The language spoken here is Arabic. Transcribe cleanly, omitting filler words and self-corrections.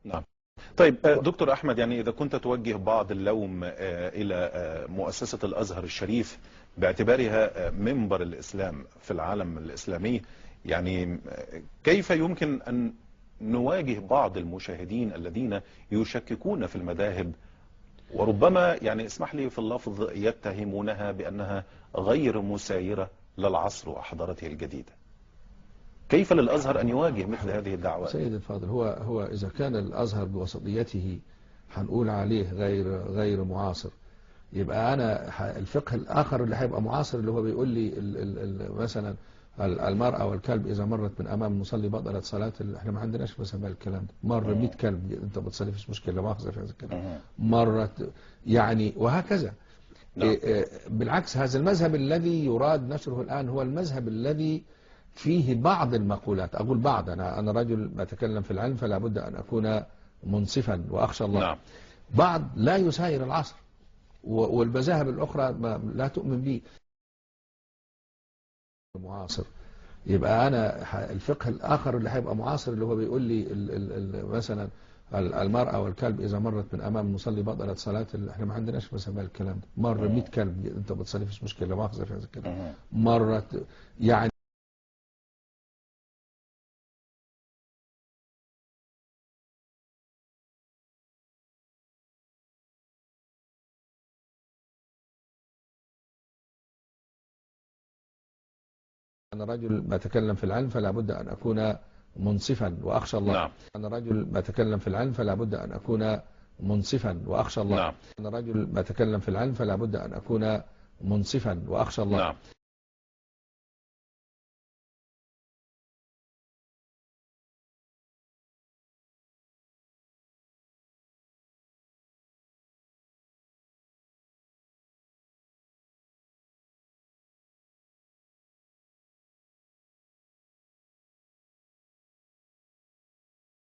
نعم. طيب دكتور أحمد، يعني إذا كنت توجه بعض اللوم إلى مؤسسة الأزهر الشريف باعتبارها منبر الإسلام في العالم الإسلامي، يعني كيف يمكن أن نواجه بعض المشاهدين الذين يشككون في المذاهب، وربما يعني اسمح لي في اللفظ يتهمونها بأنها غير مسايرة للعصر وحضارته الجديدة؟ كيف للأزهر أن يواجه مثل هذه الدعوات؟ سيد الفاضل، هو إذا كان الأزهر بوسطيته هنقول عليه غير معاصر، يبقى أنا الفقه الآخر اللي هيبقى معاصر اللي هو بيقول لي مثلا المرأة والكلب إذا مرت من أمام المصلي بطلت صلاة. احنا ما عندناش مثلا الكلام ده. مر 100 كلب أنت بتصلي فيش مشكلة، ما أخذ في هذا الكلام. مرت يعني وهكذا. نعم. بالعكس، هذا المذهب الذي يراد نشره الآن هو المذهب الذي فيه بعض المقولات. أقول بعض، أنا رجل بتكلم في العلم فلا بد أن أكون منصفا وأخشى الله. نعم. بعض لا يساير العصر، والمذاهب الأخرى لا تؤمن به. معاصر، يبقى أنا الفقه الآخر اللي هيبقى معاصر اللي هو بيقول لي مثلا المرأة والكلب إذا مرت من أمام المصلي بطلت صلاة. احنا ما عندناش مثلا الكلام ده. مر 100 كلب أنت بتصلي فيش مشكلة، ما أخذ في هذا الكلام. مرت يعني أنا رجل بتكلم في العلم فلا بد أن أكون منصفا وأخشى الله. نعم. أنا رجل بتكلم في العلم فلا بد أن أكون منصفا وأخشى الله. نعم. أنا رجل بتكلم في العلم فلا بد أن أكون منصفا وأخشى الله. نعم.